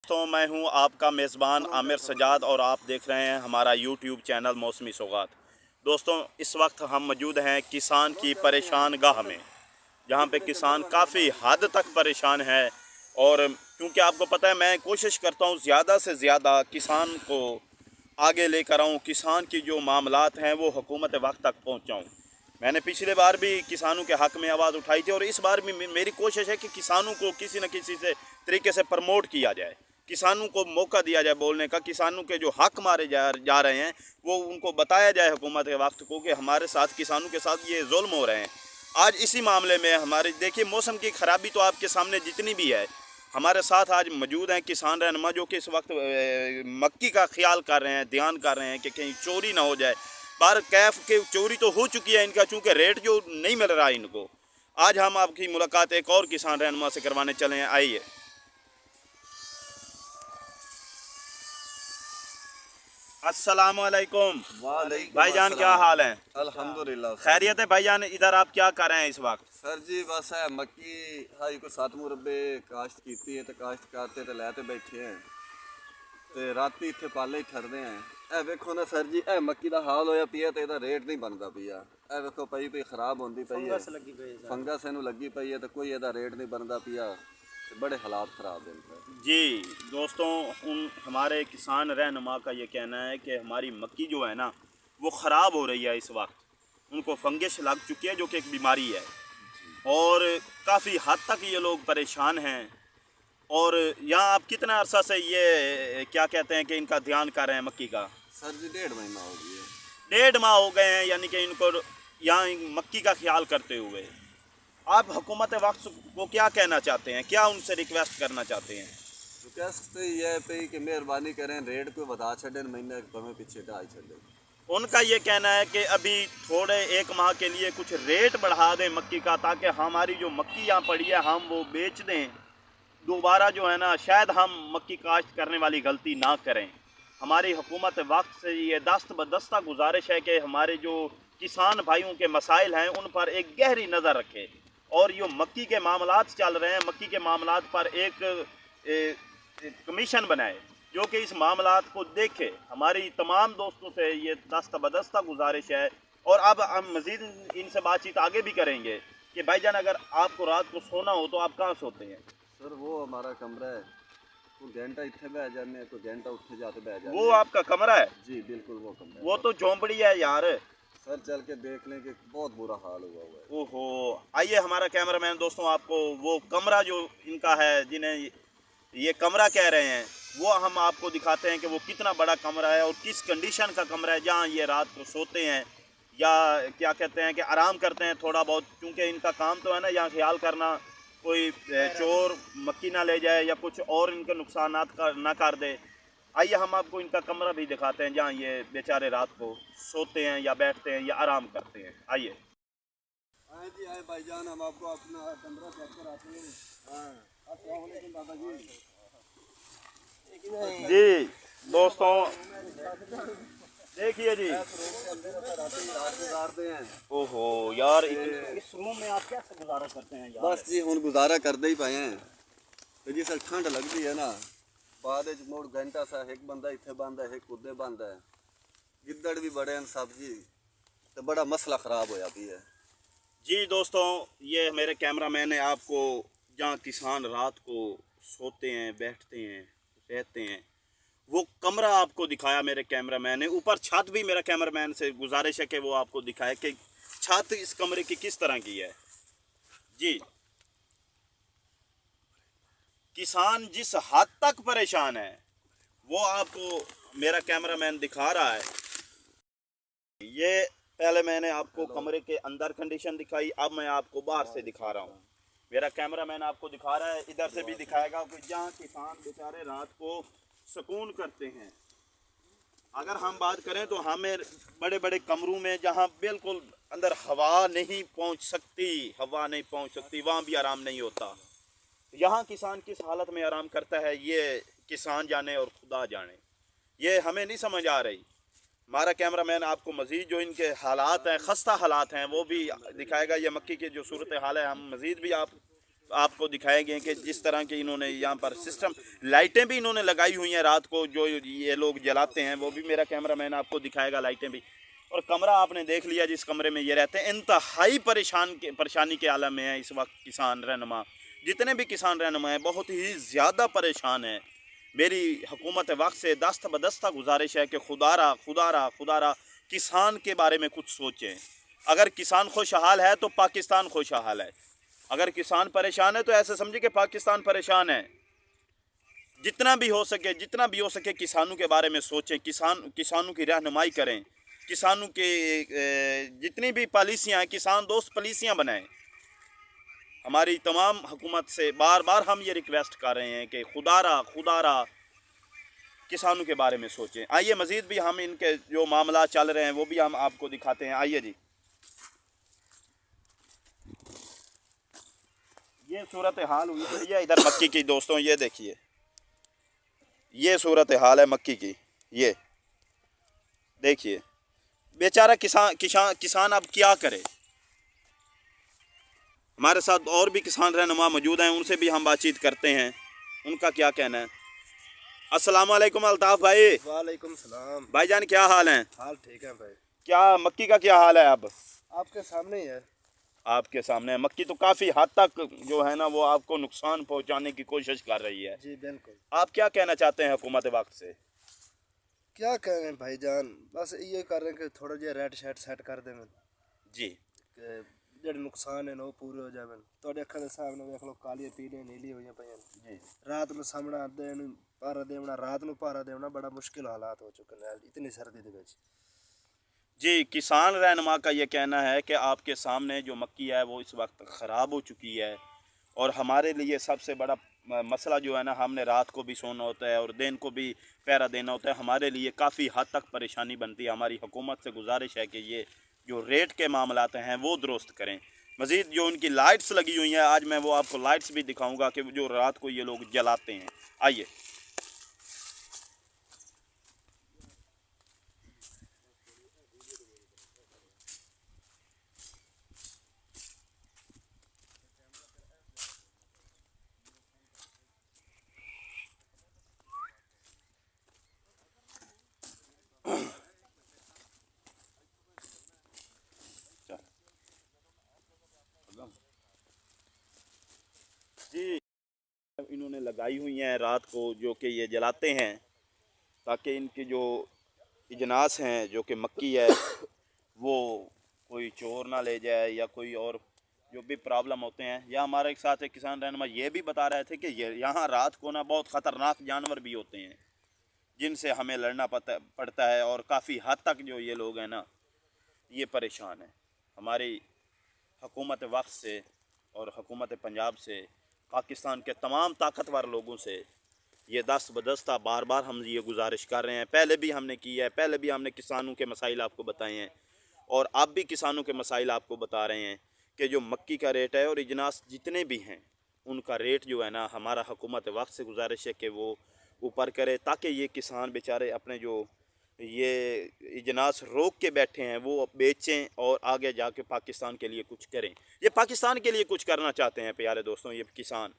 दोस्तों, मैं हूं आपका मेज़बान आमिर सजाद और आप देख रहे हैं हमारा यूट्यूब चैनल मौसमी सौगात। दोस्तों, इस वक्त हम मौजूद हैं किसान की परेशान गाह में, जहां पे किसान काफ़ी हद तक परेशान है। और क्योंकि आपको पता है, मैं कोशिश करता हूं ज़्यादा से ज़्यादा किसान को आगे लेकर आऊं, किसान की जो मामलात हैं वो हुकूमत वक्त तक पहुंचाऊं। मैंने पिछले बार भी किसानों के हक़ में आवाज़ उठाई थी और इस बार भी मेरी कोशिश है कि किसानों को किसी न किसी से तरीके से प्रमोट किया जाए, किसानों को मौका दिया जाए बोलने का, किसानों के जो हक़ मारे जा रहे हैं वो उनको बताया जाए हुकूमत के वक्त को कि हमारे साथ, किसानों के साथ ये जुल्म हो रहे हैं। आज इसी मामले में हमारे देखिए, मौसम की ख़राबी तो आपके सामने जितनी भी है, हमारे साथ आज मौजूद हैं किसान रहनुमा जो कि इस वक्त मक्की का ख्याल कर रहे हैं, ध्यान कर रहे हैं कि कहीं चोरी ना हो जाए। पर कैफ के चोरी तो हो चुकी है इनका, चूँकि रेट जो नहीं मिल रहा है इनको। आज हम आपकी मुलाकात एक और किसान रहनुमा से करवाने चले हैं, आइए। अस्सलामुअलैकुम भाईजान, क्या हाल है? अल्हम्दुलिल्लाह खैरियत है भाईजान? इधर आप क्या कर रहे हैं इस वक्त? सर जी, बस है मक्की हाई को 7 मुरब्बे काश्त कीती है, तो काश्त करते तो लैते बैठे हैं ते राती इत्थे पाले ही ठरदे हैं। ए वेखो ना सर जी, ए मक्की दा हाल होया पिया ते इहदा रेट नहीं बनदा पिया। ए वेखो पई खराब होंदी पई है, फंगस इनू लगी पई है, तो कोई इहदा रेट नहीं बनदा पिया। बड़े हालात खराब हैं इनके। जी दोस्तों, हमारे किसान रहनुमा का ये कहना है कि हमारी मक्की जो है ना वो ख़राब हो रही है इस वक्त। उनको फंगस लग चुकी है जो कि एक बीमारी है और काफ़ी हद तक ये लोग परेशान हैं। और यहाँ आप कितना अरसा से ये क्या कहते हैं कि इनका ध्यान कर रहे हैं मक्की का? सर जी 1.5 महीना हो गया। 1.5 माह हो गए हैं, यानी कि इनको यहाँ मक्की का ख्याल करते हुए। आप हुकूमत वक्त को क्या कहना चाहते हैं, क्या उनसे रिक्वेस्ट करना चाहते हैं? रिक्वेस्ट तो ये है पे कि मेहरबानी करें, रेट को बता छें, महीने भवें पीछे ढाई छे। उनका ये कहना है कि अभी थोड़े 1 माह के लिए कुछ रेट बढ़ा दें मक्की का, ताकि हमारी जो मक्की यहाँ पड़ी है हम वो बेच दें। दोबारा जो है ना, शायद हम मक्की काश्त करने वाली गलती ना करें। हमारी हुकूमत वक्त से ये दस्त बदस्ता गुजारिश है कि हमारे जो किसान भाइयों के मसाइल हैं उन पर एक गहरी नज़र रखे और जो मक्की के मामलात चल रहे हैं, मक्की के मामलात पर एक कमीशन बनाए जो कि इस मामलात को देखे। हमारी तमाम दोस्तों से ये दस्त बदस्ता गुजारिश है और अब हम मज़ीद इनसे बातचीत आगे भी करेंगे कि भाईजान, अगर आपको रात को सोना हो तो आप कहाँ सोते हैं? सर वो हमारा कमरा है, तो घंटा इतने बह जाने, तो घंटा उठे जाते बह जाने। वो आपका कमरा है? जी बिल्कुल वो कमरा है। वो तो झोंपड़ी है यार। सर चल के देख लें कि बहुत बुरा हाल हुआ हुआ है। ओहो, आइए हमारा कैमरामैन दोस्तों आपको वो कमरा जो इनका है, जिन्हें ये कमरा कह रहे हैं, वो हम आपको दिखाते हैं कि वो कितना बड़ा कमरा है और किस कंडीशन का कमरा है, जहाँ ये रात को सोते हैं या क्या कहते हैं कि आराम करते हैं थोड़ा बहुत। क्योंकि इनका काम तो है ना यहाँ ख्याल करना, कोई चोर मक्की ना ले जाए या कुछ और इनके नुकसान ना कर दे। आइए हम आपको इनका कमरा भी दिखाते हैं, जहाँ ये बेचारे रात को सोते हैं या बैठते हैं या आराम करते हैं। आइए। आए जी आए भाईजान, हम आपको अपना कमरा चेक कराते हैं। हाँ अस्सलाम वालेकुम दादाजी। जी दोस्तों देखिए जी, गुजारते हैं। ओहो यार, इस रूम में आप कैसे गुजारा करते हैं यार? बस जी हुन गुजारा करते ही पाए हैं। तो जी सर ठंड लगती है ना, बाद मोड़ घंटा सा एक बंदा इतने बंद है, एक कुदे बंद है, गिद्दड़ भी बड़े हैं सब जी, तो बड़ा मसला ख़राब होया भी है। जी दोस्तों, ये मेरे कैमरामैन है, आपको जहाँ किसान रात को सोते हैं, बैठते हैं, रहते हैं, वो कमरा आपको दिखाया मेरे कैमरामैन ने। ऊपर छत भी मेरा कैमरामैन से गुजारिश है कि वो आपको दिखाए कि छत इस कमरे की किस तरह की है। जी, किसान जिस हद तक परेशान है वो आपको मेरा कैमरामैन दिखा रहा है। ये पहले मैंने आपको कमरे के अंदर कंडीशन दिखाई, अब मैं आपको बाहर से दिखा रहा हूँ। मेरा कैमरामैन आपको दिखा रहा है, इधर से भी दिखाएगा कि जहाँ किसान बेचारे रात को सुकून करते हैं। अगर हम बात करें तो हमें बड़े बड़े कमरों में जहाँ बिल्कुल अंदर हवा नहीं पहुँच सकती, वहाँ भी आराम नहीं होता। यहाँ किसान किस हालत में आराम करता है ये किसान जाने और खुदा जाने, ये हमें नहीं समझ आ रही। हमारा कैमरामैन आपको मज़ीद जो इनके हालात हैं, खस्ता हालात हैं, वो भी दिखाएगा। ये मक्की की जो सूरत हाल है, हम मज़ीद भी आप आपको दिखाए गए कि जिस तरह के इन्होंने यहाँ पर सिस्टम, लाइटें भी इन्होंने लगाई हुई हैं रात को जो ये लोग जलाते हैं, वो भी मेरा कैमरामैन आपको दिखाएगा, लाइटें भी। और कमरा आपने देख लिया जिस कमरे में ये रहते हैं। इंतहाई परेशानी के आलम में है इस वक्त किसान रहनुमा। जितने भी किसान रहनुमा हैं बहुत ही ज़्यादा परेशान हैं। मेरी हुकूमत वक्त से दस्त बदस्ता गुजारिश है कि खुदारा किसान के बारे में कुछ सोचें। अगर किसान खुशहाल है तो पाकिस्तान खुशहाल है, अगर किसान परेशान है तो ऐसे समझिए कि पाकिस्तान परेशान है। जितना भी हो सके किसानों के बारे में सोचें, किसानों की रहनुमाई करें, किसानों के जितनी भी पॉलिसियाँ हैं किसान दोस्त पॉलिसियाँ बनाएं। हमारी तमाम हुकूमत से बार बार हम ये रिक्वेस्ट कर रहे हैं कि खुदारा किसानों के बारे में सोचें। आइए मज़ीद भी हम इनके जो मामला चल रहे हैं वो भी हम आपको दिखाते हैं। आइए जी, ये सूरत हाल हुई पड़ी है इधर मक्की की दोस्तों। ये देखिए, ये सूरत हाल है मक्की की। ये देखिए बेचारा किसान अब क्या करे। हमारे साथ और भी किसान रहनुमा मौजूद हैं, उनसे भी हम बातचीत करते हैं, उनका क्या कहना है। अस्सलाम वालेकुम अल्ताफ़ भाई। वालेकुम सलाम। भाईजान क्या हाल हैं? हाल ठीक है भाई। क्या मक्की का क्या हाल है अब? आपके सामने ही है। आपके सामने है। मक्की तो काफ़ी हद तक जो है ना वो आपको नुकसान पहुंचाने की कोशिश कर रही है। जी बिल्कुल। आप क्या कहना चाहते हैं हुकूमत वक्त से? क्या कह रहे हैं भाईजान, बस ये कर रहे हैं कि थोड़ा जिहा रेट शेट सेट कर दें जी, कि ਜਿਹੜੇ ਨੁਕਸਾਨ ਨੇ ਉਹ ਪੂਰੇ ਹੋ ਜਾਵਣ। ਤੁਹਾਡੇ ਅੱਖਾਂ ਦੇ ਸਾਹਮਣੇ ਵੇਖ ਲਓ, ਕਾਲੀਆਂ ਪੀਲੀਆਂ ਨੀਲੀਆਂ ਹੋਈਆਂ ਪਈਆਂ ਨੇ। जी, ਰਾਤ ਨੂੰ ਸਾਹਮਣਾ ਦਿਨ ਪਾਰਾ ਦੇਵਣਾ, ਰਾਤ ਨੂੰ ਪਾਰਾ ਦੇਵਣਾ ਬੜਾ ਮੁਸ਼ਕਿਲ ਹਾਲਾਤ ਹੋ ਚੁੱਕੇ ਨੇ ਇਤਨੀ ਸਰਦੀ ਦੇ ਵਿੱਚ। जी, किसान रहनुमा का ये कहना है कि आपके सामने जो मक्की है वो इस वक्त ख़राब हो चुकी है और हमारे लिए सबसे बड़ा मसला जो है ना, हमने रात को भी सोना होता है और दिन को भी पहरा देना होता है। हमारे लिए काफ़ी हद तक परेशानी बनती है। हमारी हुकूमत से गुजारिश है कि ये जो रेट के मामलात हैं वो दुरुस्त करें। मज़ीद जो उनकी लाइट्स लगी हुई हैं, आज मैं वो आपको लाइट्स भी दिखाऊंगा कि जो रात को ये लोग जलाते हैं। आइए, जी, इन्होंने लगाई हुई हैं रात को जो कि ये जलाते हैं ताकि इनकी जो इजनास हैं जो कि मक्की है वो कोई चोर ना ले जाए या कोई और जो भी प्रॉब्लम होते हैं। या हमारे साथ एक किसान रहनुमा ये भी बता रहे थे कि ये यहाँ रात को ना बहुत ख़तरनाक जानवर भी होते हैं जिनसे हमें लड़ना पड़ता है और काफ़ी हद तक जो ये लोग हैं ना ये परेशान हैं। हमारी हुकूमत वक्त से और हुकूमत पंजाब से, पाकिस्तान के तमाम ताकतवर लोगों से ये दस्त बदस्ता बार बार हम ये गुजारिश कर रहे हैं। पहले भी हमने की है, पहले भी हमने किसानों के मसाइल आपको बताए हैं और अब भी किसानों के मसाइल आपको बता रहे हैं कि जो मक्की का रेट है और इजनास जितने भी हैं उनका रेट जो है ना, हमारा हुकूमत वक्त से गुजारिश है कि वो ऊपर करे ताकि ये किसान बेचारे अपने जो ये इजनास रोक के बैठे हैं वो बेचें और आगे जाके पाकिस्तान के लिए कुछ करें। ये पाकिस्तान के लिए कुछ करना चाहते हैं प्यारे दोस्तों ये किसान।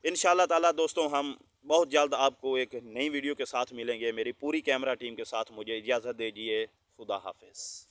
इंशाल्लाह ताला दोस्तों हम बहुत जल्द आपको एक नई वीडियो के साथ मिलेंगे। मेरी पूरी कैमरा टीम के साथ मुझे इजाज़त दीजिए। खुदा हाफिज़।